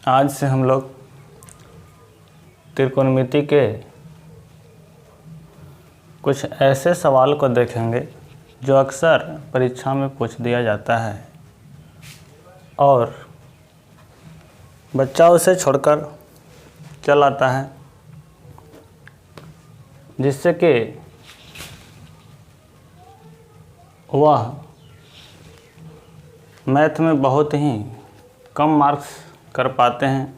आज से हम लोग त्रिकोणमिति के कुछ ऐसे सवाल को देखेंगे जो अक्सर परीक्षा में पूछ दिया जाता है और बच्चा उसे छोड़कर चल आता है, जिससे कि वह मैथ में बहुत ही कम मार्क्स कर पाते हैं।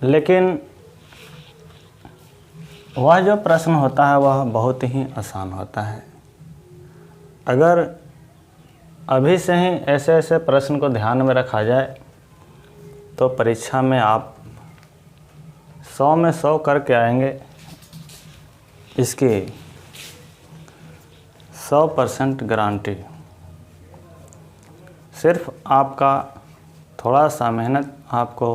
लेकिन वह जो प्रश्न होता है वह बहुत ही आसान होता है। अगर अभी से ही ऐसे ऐसे प्रश्न को ध्यान में रखा जाए तो परीक्षा में आप 100 में 100 करके आएंगे, इसकी 100% गारंटी। सिर्फ आपका थोड़ा सा मेहनत आपको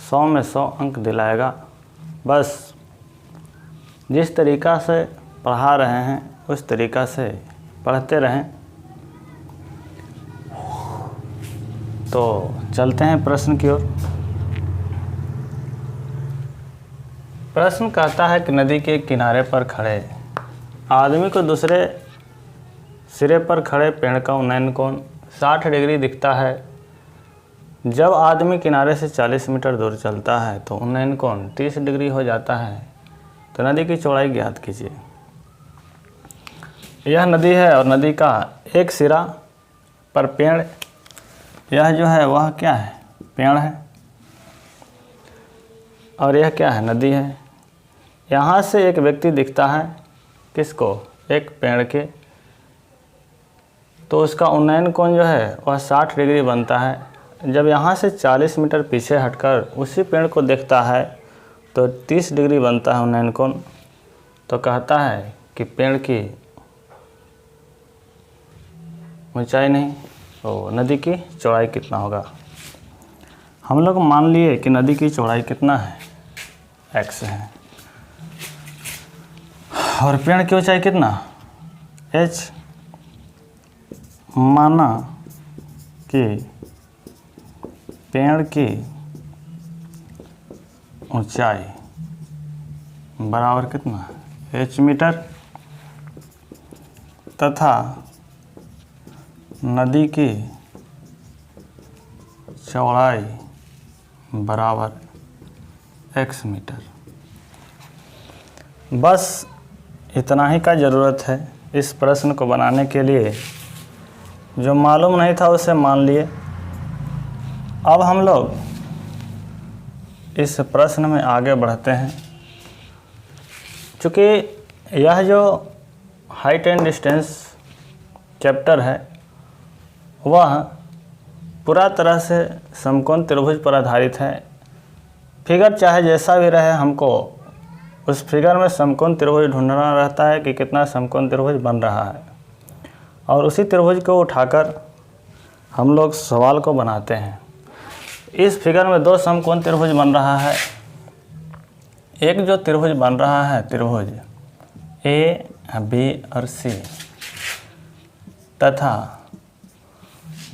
100 में 100 अंक दिलाएगा। बस जिस तरीक़ा से पढ़ा रहे हैं उस तरीक़ा से पढ़ते रहें। तो चलते हैं प्रश्न की ओर। प्रश्न कहता है कि नदी के किनारे पर खड़े आदमी को दूसरे सिरे पर खड़े पेड़ का उन्नयन कोण 60 डिग्री दिखता है। जब आदमी किनारे से 40 मीटर दूर चलता है तो उन्नयन कोण 30 डिग्री हो जाता है। तो नदी की चौड़ाई ज्ञात कीजिए। यह नदी है और नदी का एक सिरा पर पेड़, यह जो है वह क्या है, पेड़ है, और यह क्या है, नदी है। यहाँ से एक व्यक्ति दिखता है, किसको, एक पेड़ के, तो उसका उन्नयन कोण जो है वह 60 डिग्री बनता है। जब यहाँ से 40 मीटर पीछे हटकर उसी पेड़ को देखता है तो 30 डिग्री बनता है उन्नयन कोण। तो कहता है कि पेड़ की ऊंचाई नहीं, तो नदी की चौड़ाई कितना होगा। हम लोग मान लिए कि नदी की चौड़ाई कितना है, x है, और पेड़ की ऊंचाई कितना, h। माना कि पेड़ की ऊंचाई बराबर कितना, h मीटर, तथा नदी की चौड़ाई बराबर x मीटर। बस इतना ही का ज़रूरत है इस प्रश्न को बनाने के लिए। जो मालूम नहीं था उसे मान लिए। अब हम लोग इस प्रश्न में आगे बढ़ते हैं। चूँकि यह जो हाइट एंड डिस्टेंस चैप्टर है वह पूरा तरह से समकोण त्रिभुज पर आधारित है। फिगर चाहे जैसा भी रहे, हमको उस फिगर में समकोण त्रिभुज ढूंढना रहता है कि कितना समकोण त्रिभुज बन रहा है, और उसी त्रिभुज को उठाकर हम लोग सवाल को बनाते हैं। इस फिगर में 2 समकोण त्रिभुज बन रहा है। एक जो त्रिभुज बन रहा है त्रिभुज ए, बी और सी, तथा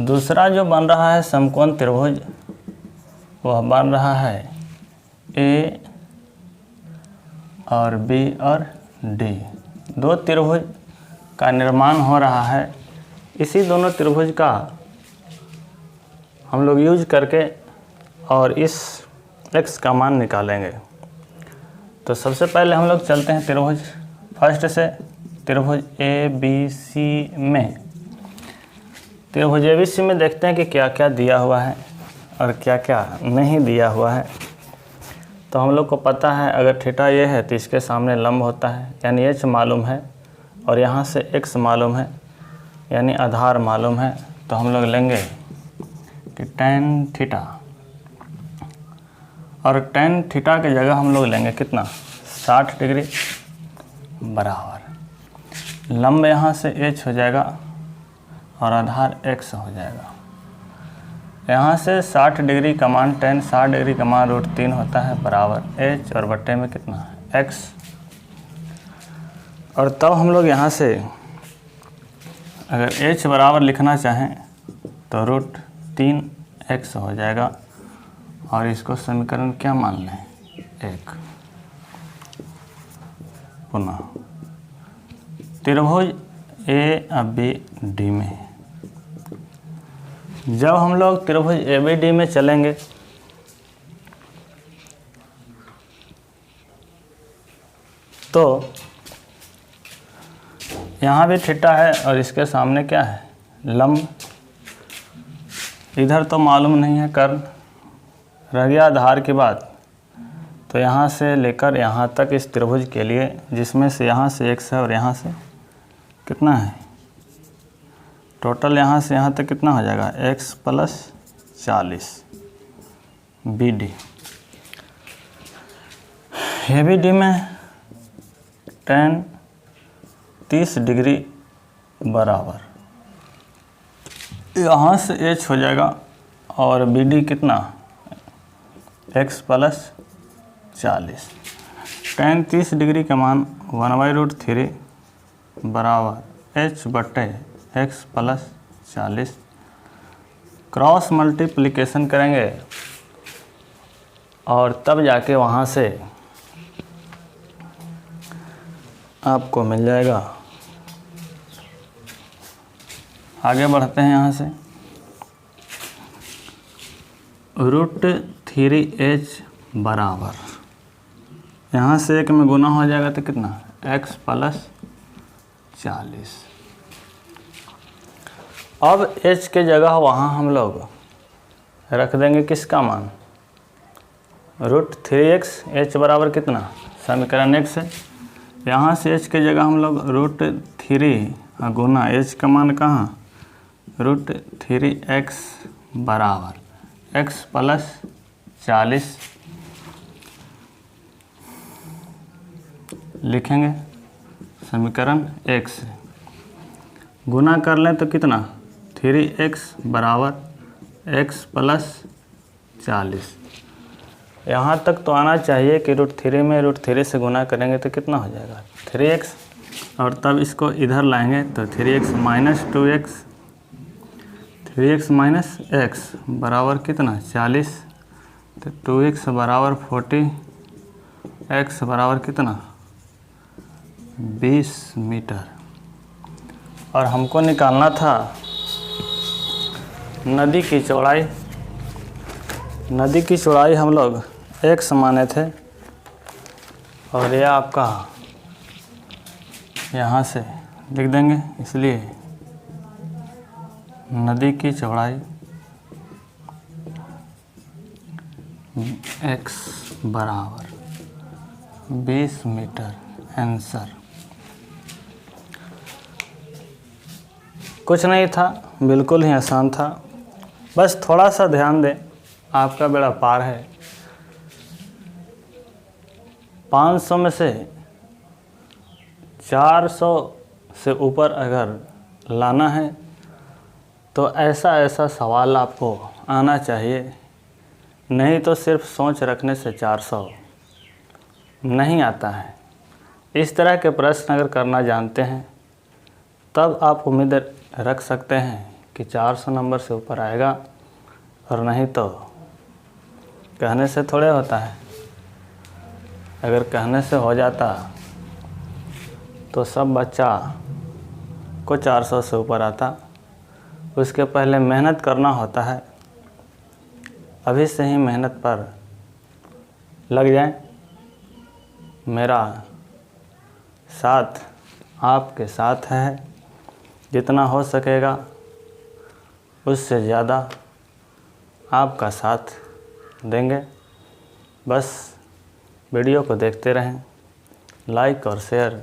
दूसरा जो बन रहा है समकोण त्रिभुज वह बन रहा है ए और बी और डी। 2 त्रिभुज का निर्माण हो रहा है। इसी दोनों त्रिभुज का हम लोग यूज करके और इस x का मान निकालेंगे। तो सबसे पहले हम लोग चलते हैं त्रिभुज फर्स्ट से। त्रिभुज ए बी सी में, त्रिभुज ए बी सी में देखते हैं कि क्या क्या दिया हुआ है और क्या क्या नहीं दिया हुआ है। तो हम लोग को पता है अगर थीटा ये है तो इसके सामने लंब होता है, यानी h मालूम है, और यहाँ से x मालूम है, यानी आधार मालूम है। तो हम लोग लेंगे कि tan थीटा, और tan थीटा की जगह हम लोग लेंगे कितना, 60 डिग्री बराबर लंब यहाँ से h हो जाएगा और आधार x हो जाएगा। यहाँ से 60 डिग्री का मान tan 60 डिग्री का मान √3 होता है बराबर h, और बट्टे में कितना है x। और तब हम लोग यहाँ से अगर h बराबर लिखना चाहें तो 3x हो जाएगा। और इसको समीकरण क्या मान लें, 1। पुनः त्रिभुज ABD में जब हम लोग त्रिभुज ABD में चलेंगे तो यहाँ भी थीटा है और इसके सामने क्या है, लंब। इधर तो मालूम नहीं है कर्ण, रह गया आधार की बात। तो यहाँ से लेकर यहाँ तक इस त्रिभुज के लिए, जिसमें से यहाँ से x है और यहाँ से कितना है, टोटल यहाँ से यहाँ तक कितना हो जाएगा, x + 40 BD। ABD में tan 30 डिग्री बराबर यहाँ से h हो जाएगा और BD कितना, x + 40। tan 30 डिग्री का मान 1/√3 बराबर h/x + 40। क्रॉस मल्टीप्लिकेशन करेंगे और तब जाके वहाँ से आपको मिल जाएगा। आगे बढ़ते हैं यहाँ से, √3h बराबर यहाँ से 1 में गुना हो जाएगा तो कितना, x + 40। अब h के जगह वहाँ हम लोग रख देंगे किसका मान, √3x, h बराबर कितना, समीकरण 1 से। यहाँ से h के जगह हम लोग √3 गुना h का मान कहाँ, √3x बराबर x + 40 लिखेंगे समीकरण 1 से। गुना कर लें तो कितना, 3x बराबर x + 40। यहाँ तक तो आना चाहिए कि √3 में √3 से गुना करेंगे तो कितना हो जाएगा, 3x। और तब इसको इधर लाएंगे तो 3x - 2x, 3x - x बराबर कितना, 40। तो 2x बराबर 40, x बराबर कितना, 20 मीटर। और हमको निकालना था नदी की चौड़ाई। नदी की चौड़ाई हम लोग x माने थे और यह आपका यहाँ से लिख देंगे, इसलिए नदी की चौड़ाई x बराबर 20 मीटर। आंसर कुछ नहीं था, बिल्कुल ही आसान था। बस थोड़ा सा ध्यान दें, आपका बेड़ा पार है। 500 में से 400 से ऊपर अगर लाना है तो ऐसा ऐसा सवाल आपको आना चाहिए, नहीं तो सिर्फ सोच रखने से 400 नहीं आता है। इस तरह के प्रश्न अगर करना जानते हैं तब आप उम्मीद रख सकते हैं कि 400 नंबर से ऊपर आएगा, और नहीं तो कहने से थोड़े होता है। अगर कहने से हो जाता तो सब बच्चा को 400 से ऊपर आता। उसके पहले मेहनत करना होता है। अभी से ही मेहनत पर लग जाएं। मेरा साथ आपके साथ है, जितना हो सकेगा उससे ज़्यादा आपका साथ देंगे। बस वीडियो को देखते रहें, लाइक और शेयर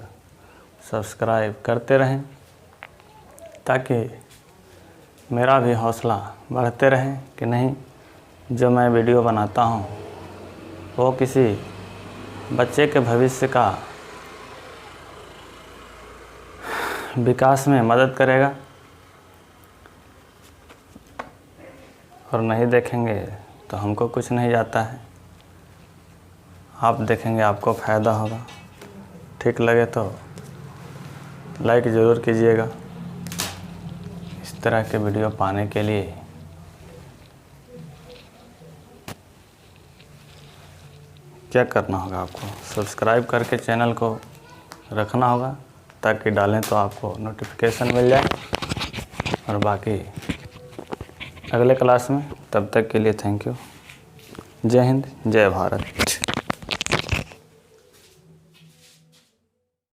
सब्सक्राइब करते रहें, ताकि मेरा भी हौसला बढ़ते रहे कि नहीं, जो मैं वीडियो बनाता हूँ वो किसी बच्चे के भविष्य का विकास में मदद करेगा। और नहीं देखेंगे तो हमको कुछ नहीं जाता है। आप देखेंगे आपको फ़ायदा होगा। ठीक लगे तो लाइक ज़रूर कीजिएगा। इस तरह के वीडियो पाने के लिए क्या करना होगा, आपको सब्सक्राइब करके चैनल को रखना होगा ताकि डालें तो आपको नोटिफिकेशन मिल जाए। और बाकी अगले क्लास में, तब तक के लिए थैंक यू। जय हिंद, जय भारत।